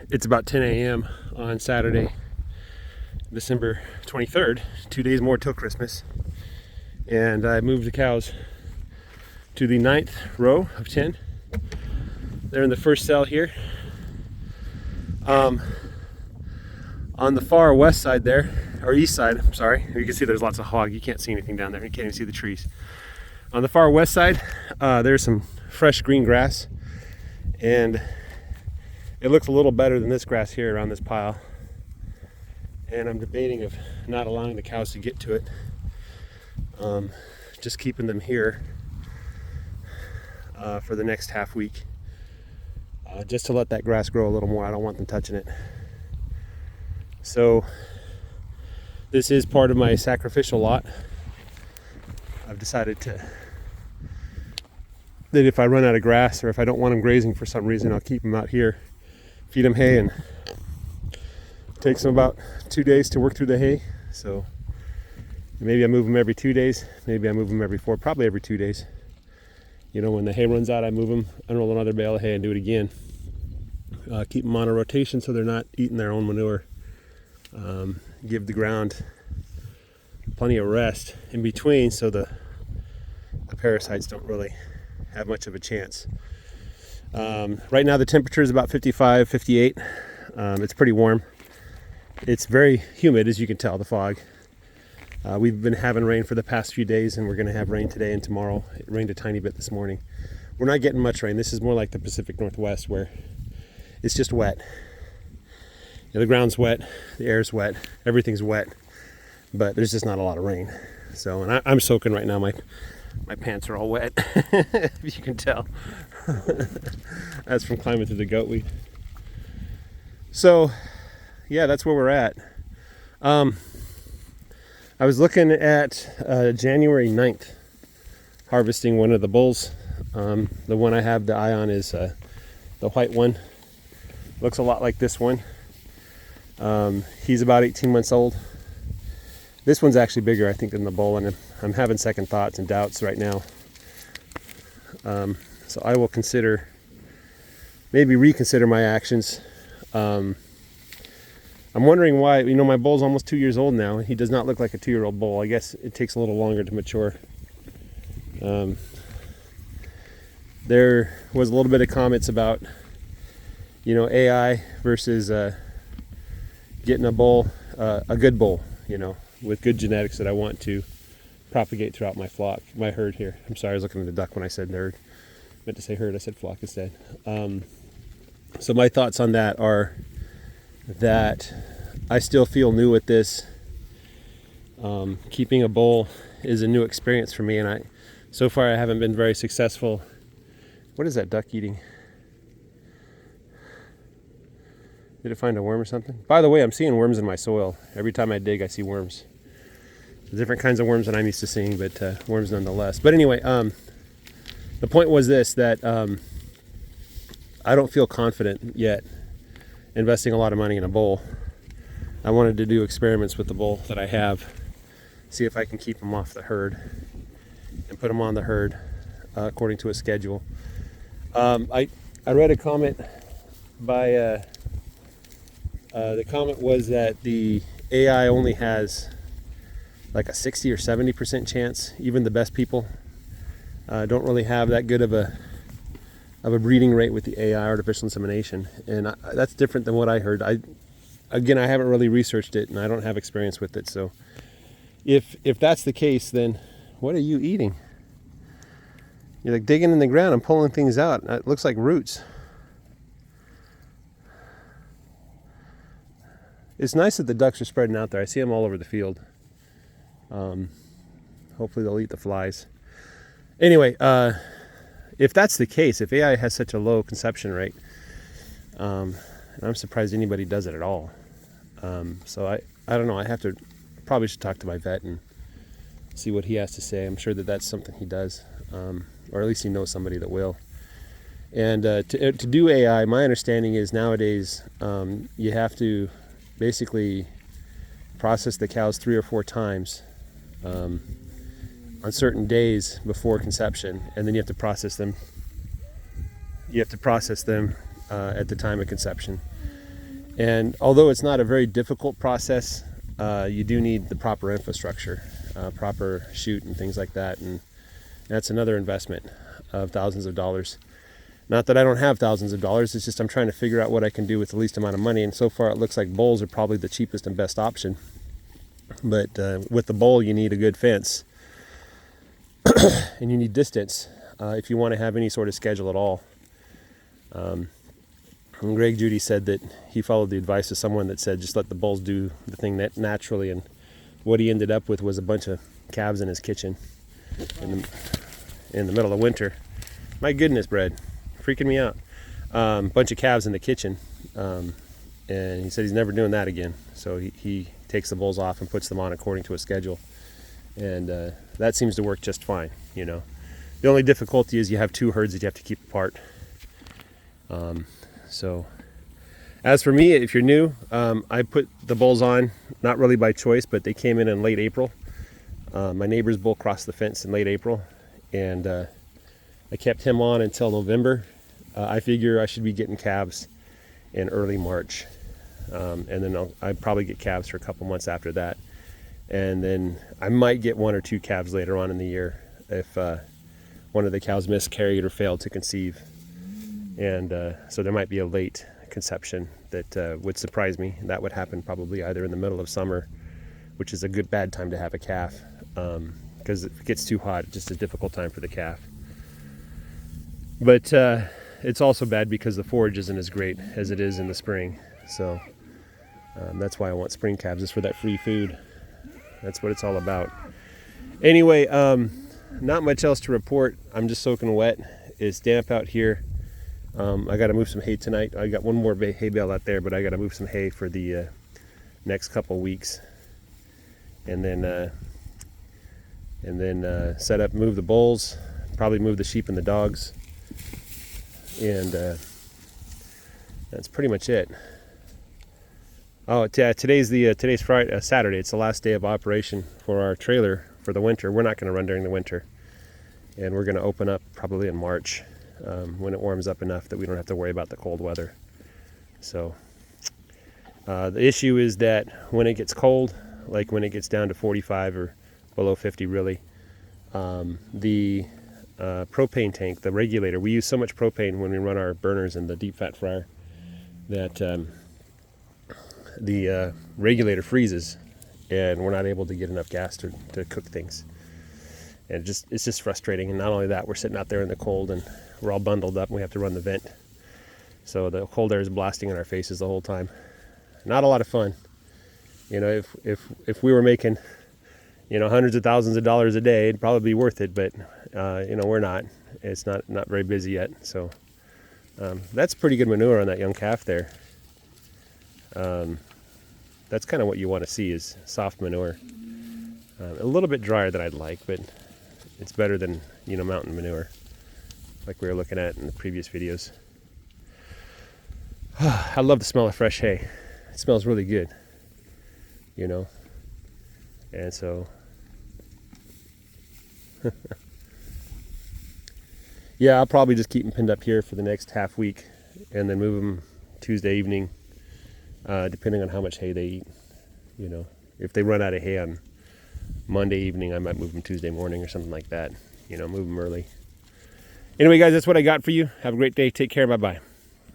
It's about 10 a.m. on Saturday, December 23rd, 2 days more till Christmas. And I moved the cows to the 9th row of 10. They're in the first cell here. On the far west side there, or east side, I'm sorry, you can see there's lots of hog. You can't see anything down there. You can't even see the trees. On the far west side, there's some fresh green grass, and it looks a little better than this grass here around this pile. And I'm debating of not allowing the cows to get to it, just keeping them here for the next half week, just to let that grass grow a little more. I don't want them touching it. So this is part of my sacrificial lot. I've decided that if I run out of grass, or if I don't want them grazing for some reason, I'll keep them out here, feed them hay, and it takes them about 2 days to work through the hay. So maybe I move them every 2 days, maybe I move them every 4, probably every 2 days. You know, when the hay runs out, I move them, unroll another bale of hay, and do it again. Keep them on a rotation so they're not eating their own manure. Give the ground plenty of rest in between so the parasites don't really have much of a chance. Right now the temperature is about 55, 58. It's pretty warm. It's very humid, as you can tell, the fog. We've been having rain for the past few days, and we're going to have rain today and tomorrow. It rained a tiny bit this morning. We're not getting much rain. This is more like the Pacific Northwest, where it's just wet. You know, the ground's wet, the air's wet, everything's wet, but there's just not a lot of rain. So, and I'm soaking right now. My pants are all wet, if you can tell. That's from climbing through the goat weed. So, yeah, that's where we're at. I was looking at January 9th, harvesting one of the bulls. The one I have the eye on is the white one. Looks a lot like this one. He's about 18 months old. This one's actually bigger, I think, than the bull, and I'm having second thoughts and doubts right now. So I will maybe reconsider my actions. I'm wondering why. You know, my bull's almost 2 years old now, and he does not look like a 2-year-old bull. I guess it takes a little longer to mature. There was a little bit of comments about, you know, AI versus getting a bull, a good bull, you know, with good genetics that I want to propagate throughout my flock, my herd here. I'm sorry, I was looking at the duck when I said herd. I meant to say herd, I said flock instead. So my thoughts on that are that I still feel new at this. Keeping a bull is a new experience for me, and so far I haven't been very successful. What is that duck eating? Did it find a worm or something? By the way, I'm seeing worms in my soil. Every time I dig, I see worms. Different kinds of worms than I'm used to seeing, but worms nonetheless. But anyway, the point was this, that I don't feel confident yet investing a lot of money in a bull. I wanted to do experiments with the bull that I have, see if I can keep him off the herd and put him on the herd according to a schedule. I read a comment by... the comment was that the AI only has like a 60 or 70% chance. Even the best people don't really have that good of a breeding rate with the AI, artificial insemination, and that's different than what I heard. I haven't really researched it, and I don't have experience with it. So, if that's the case, then what are you eating? You're like digging in the ground and pulling things out. It looks like roots. It's nice that the ducks are spreading out there. I see them all over the field. Hopefully they'll eat the flies. Anyway, if that's the case, if AI has such a low conception rate, I'm surprised anybody does it at all. So I don't know. Probably should talk to my vet and see what he has to say. I'm sure that that's something he does, or at least he knows somebody that will. And to do AI, my understanding is nowadays you have to basically process the cows 3 or 4 times on certain days before conception, and then you have to process them. At the time of conception. And although it's not a very difficult process, you do need the proper infrastructure, proper chute and things like that. And that's another investment of thousands of dollars. Not that I don't have thousands of dollars, it's just I'm trying to figure out what I can do with the least amount of money. And so far it looks like bowls are probably the cheapest and best option. But with the bowl, you need a good fence. And you need distance if you want to have any sort of schedule at all. And Greg Judy said that he followed the advice of someone that said just let the bulls do the thing naturally, and what he ended up with was a bunch of calves in his kitchen in the middle of winter. My goodness, Brad, freaking me out. Bunch of calves in the kitchen, and he said he's never doing that again. So he takes the bulls off and puts them on according to a schedule, and that seems to work just fine. You know, the only difficulty is you have two herds that you have to keep apart. So as for me, if you're new, I put the bulls on, not really by choice, but they came in late April. My neighbor's bull crossed the fence in late April, and I kept him on until November. I figure I should be getting calves in early March, and then I'd probably get calves for a couple months after that. And then I might get one or two calves later on in the year if one of the cows miscarried or failed to conceive. And so there might be a late conception that would surprise me. That would happen probably either in the middle of summer, which is a bad time to have a calf, because if it gets too hot, it's just a difficult time for the calf. But it's also bad because the forage isn't as great as it is in the spring. So that's why I want spring calves, is for that free food. That's what it's all about. Anyway, not much else to report. I'm just soaking wet. It's damp out here. I got to move some hay tonight. I got one more hay bale out there, but I got to move some hay for the next couple weeks, and then set up, move the bulls, probably move the sheep and the dogs, and that's pretty much it. Oh, today's Friday, Saturday. It's the last day of operation for our trailer for the winter. We're not going to run during the winter, and we're going to open up probably in March. When it warms up enough that we don't have to worry about the cold weather. So the issue is that when it gets cold, like when it gets down to 45 or below 50 really, the propane tank, the regulator, we use so much propane when we run our burners in the deep fat fryer that the regulator freezes, and we're not able to get enough gas to cook things. And it's just frustrating. And not only that, we're sitting out there in the cold and we're all bundled up and we have to run the vent. So the cold air is blasting in our faces the whole time. Not a lot of fun. You know, if we were making, hundreds of thousands of dollars a day, it'd probably be worth it. But, we're not. It's not very busy yet. So that's pretty good manure on that young calf there. That's kind of what you want to see, is soft manure. A little bit drier than I'd like, but it's better than, mountain manure, like we were looking at in the previous videos. I love the smell of fresh hay. It smells really good, and so yeah, I'll probably just keep them pinned up here for the next half week and then move them Tuesday evening, depending on how much hay they eat. If they run out of hay on Monday evening, I might move them Tuesday morning or something like that. Move them early. Anyway, guys, that's what I got for you. Have a great day. Take care. Bye-bye.